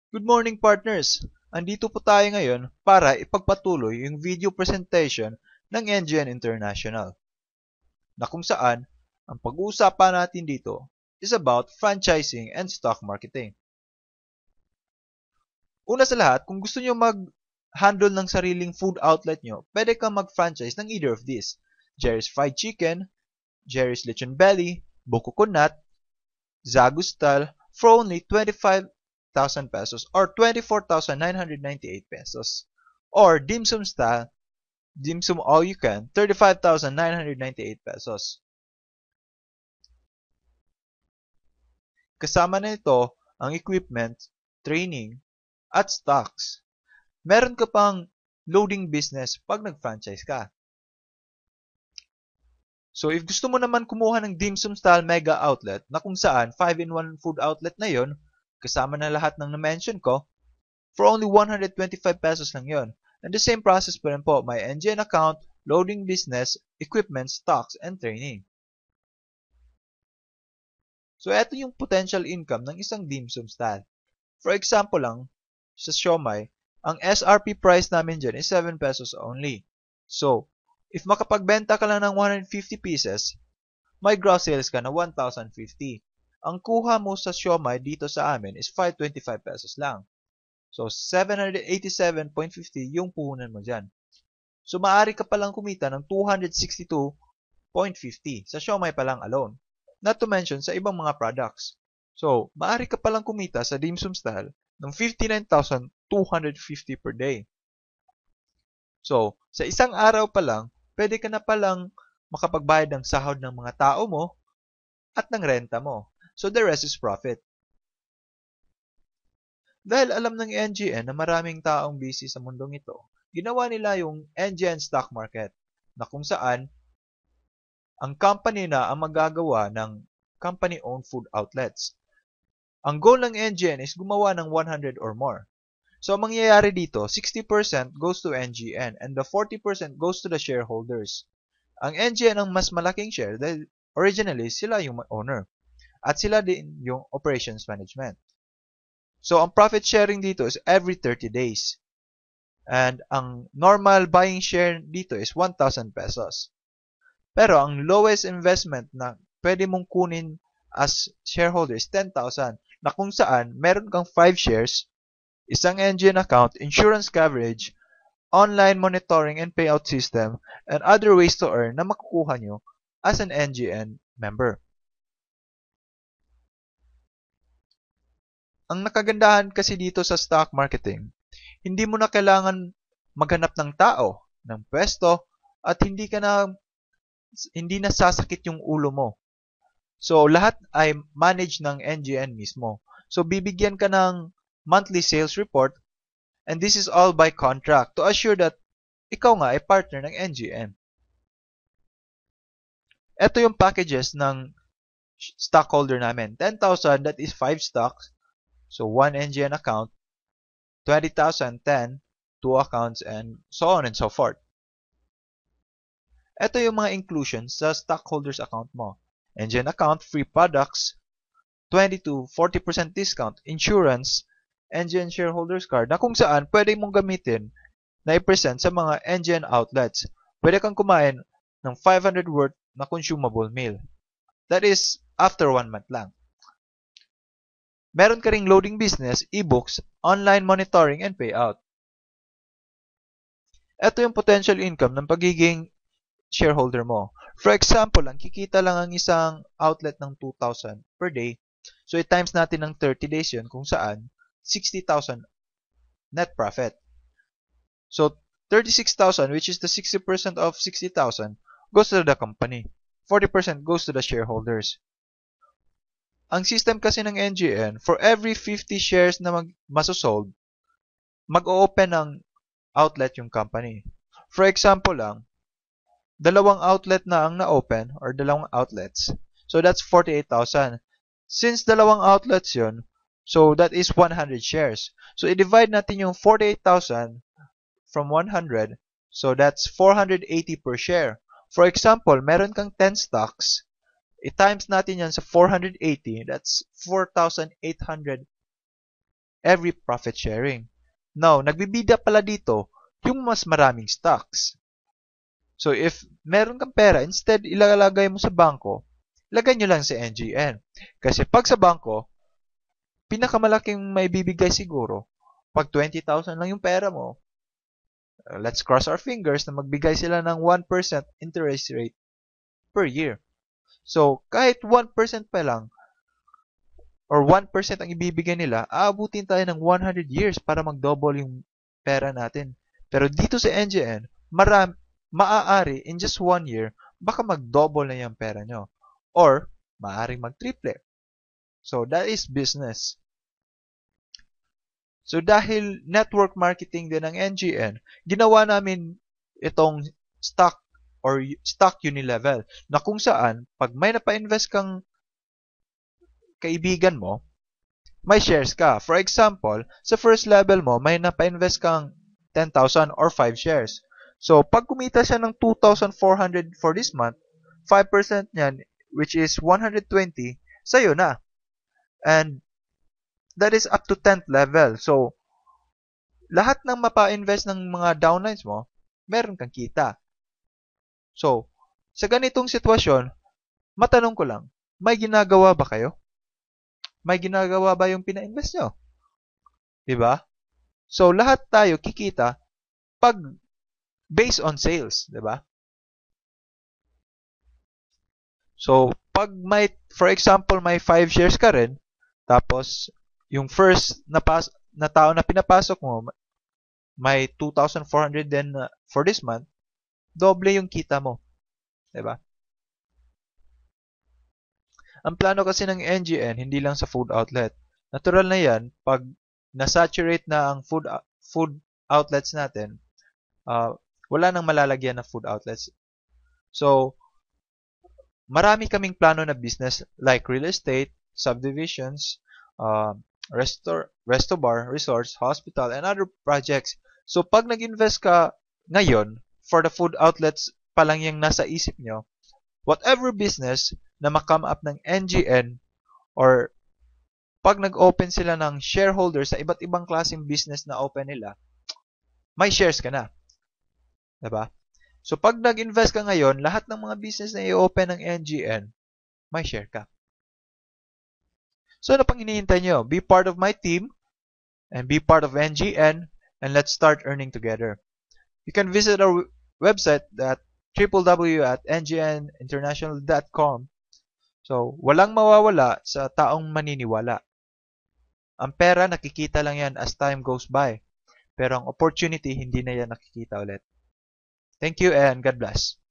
Good morning partners! Andito po tayo ngayon para ipagpatuloy yung video presentation ng NGN International na kung saan ang pag-uusapan natin dito is about franchising and stock marketing. Una sa lahat, kung gusto nyo mag-handle ng sariling food outlet nyo, pwede kang mag-franchise ng either of these. Jerry's Fried Chicken, Jerry's Lechon Belly, Buko Kunat, Zagustal for only 25,000 pesos or 24,998 pesos. Or Dim Sum Style, Dim Sum All You Can, 35,998 pesos. Kasama na ito ang equipment, training, at stocks. Meron ka pang loading business pag nag-franchise ka. So, if gusto mo naman kumuha ng Dim Sum Style Mega Outlet na kung saan 5-in-1 food outlet na yon, kasama na lahat ng na-mention ko, for only 125 pesos lang yon. And the same process pa rin po, may NGN account, loading business, equipment, stocks, and training. So, ito yung potential income ng isang Dim Sum Style. For example lang, sa siomai, ang SRP price namin dyan is 7 pesos only. So, if makapagbenta ka lang ng 150 pieces, may gross sales ka na 1,050. Ang kuha mo sa siomai dito sa amin is 525 pesos lang. So, 787.50 yung puhunan mo dyan. So, maaari ka palang kumita ng 262.50 sa siomai pa lang alone. Not to mention sa ibang mga products. So, maaari ka palang kumita sa Dim Sum Style ng 59,250 per day. So, sa isang araw pa lang, pwede ka na palang makapagbayad ng sahod ng mga tao mo at ng renta mo. So, the rest is profit. Dahil alam ng NGN na maraming taong busy sa mundong ito, ginawa nila yung NGN Stock Market na kung saan ang company na ang magagawa ng company-owned food outlets. Ang goal ng NGN is gumawa ng 100 or more. So, ang mangyayari dito, 60% goes to NGN and the 40% goes to the shareholders. Ang NGN ang mas malaking share dahil originally sila yung owner at sila din yung operations management. So, ang profit sharing dito is every 30 days. And ang normal buying share dito is 1,000 pesos. Pero ang lowest investment na pwede mong kunin as shareholder is 10,000 na kung saan meron kang 5 shares, isang NGN account, insurance coverage, online monitoring and payout system, and other ways to earn na makukuha nyo as an NGN member. Ang nakagandahan kasi dito sa stock marketing, hindi mo na kailangan maghanap ng tao, ng pwesto, at hindi na sasakit yung ulo mo. So, lahat ay managed ng NGN mismo. So, bibigyan ka ng monthly sales report and this is all by contract to assure that ikaw nga ay partner ng NGN. Ito yung packages ng stockholder namin. 10,000, that is 5 stocks. So, 1 NGN account. 20,000, 10, 2 accounts, and so on and so forth. Ito yung mga inclusions sa stockholders account mo. NGN account, free products, 20 to 40% discount, insurance, NGN shareholders card na kung saan pwede mong gamitin na i-present sa mga NGN outlets. Pwede kang kumain ng 500 worth na consumable meal. That is after 1 month lang. Meron ka ring loading business, ebooks, online monitoring, and payout. Ito yung potential income ng pagiging shareholder mo. For example, ang kikita lang ang isang outlet ng 2,000 per day. So, i-times natin ng 30 days yun kung saan 60,000 net profit. So, 36,000, which is the 60% of 60,000, goes to the company. 40% goes to the shareholders. Ang system kasi ng NGN, for every 50 shares na masosold, mag-o-open ng outlet yung company. For example lang, 2 outlet na ang na-open or 2 outlets. So, that's 48,000. Since 2 outlets yun, so that is 100 shares. So, i-divide natin yung 48,000 from 100. So, that's 480 per share. For example, meron kang 10 stocks. I-times natin yan sa 480. That's 4,880 every profit sharing. Now, nagbibida pala dito yung mas maraming stocks. So, if meron kang pera, instead ilalagay mo sa bangko, lagay nyo lang sa NGN. Kasi pag sa bangko, pinakamalaking may bibigay siguro, pag 20,000 lang yung pera mo, let's cross our fingers na magbigay sila ng 1% interest rate per year. So, kahit 1% pa lang, or 1% ang ibibigay nila, aabutin tayo ng 100 years para mag-double yung pera natin. Pero dito sa NGN, maaari in just 1 year, baka mag-double na yung pera nyo. Or, maaaring mag-triple. So, that is business. So, dahil network marketing din ng NGN, ginawa namin itong stock or stock unilevel na kung saan, pag may napa-invest kang kaibigan mo, may shares ka. For example, sa first level mo, may napa-invest kang 10,000 or 5 shares. So, pag kumita siya ng 2,400 for this month, 5% niyan, which is 120, sa'yo na. And that is up to 10th level. So, lahat ng mapa-invest ng mga downlines mo, meron kang kita. So, sa ganitong sitwasyon, matanong ko lang, may ginagawa ba kayo? May ginagawa ba yung pina-invest nyo? Diba? So, lahat tayo kikita pag based on sales. Diba? So, pag may, for example, may 5 shares ka rin, tapos, yung first na tao na pinapasok mo, may 2,400 din for this month, doble yung kita mo. Diba? Ang plano kasi ng NGN, hindi lang sa food outlet. Natural na yan, pag na-saturate na ang food outlets natin, wala nang malalagyan na food outlets. So, marami kaming plano na business like real estate, subdivisions, resto bar, resorts, hospital, and other projects. So, pag nag-invest ka ngayon, for the food outlets pa lang yung nasa isip nyo, whatever business na makome up ng NGN or pag nag-open sila ng shareholders sa iba't ibang klaseng business na open nila, may shares ka na. Diba? So, pag nag-invest ka ngayon, lahat ng mga business na i-open ng NGN, may share ka. So, ano pang hinihintay nyo? Be part of my team and be part of NGN and let's start earning together. You can visit our website at www.ngninternational.com. So, walang mawawala sa taong maniniwala. Ang pera nakikita lang yan as time goes by. Pero ang opportunity, hindi na yan nakikita ulit. Thank you and God bless.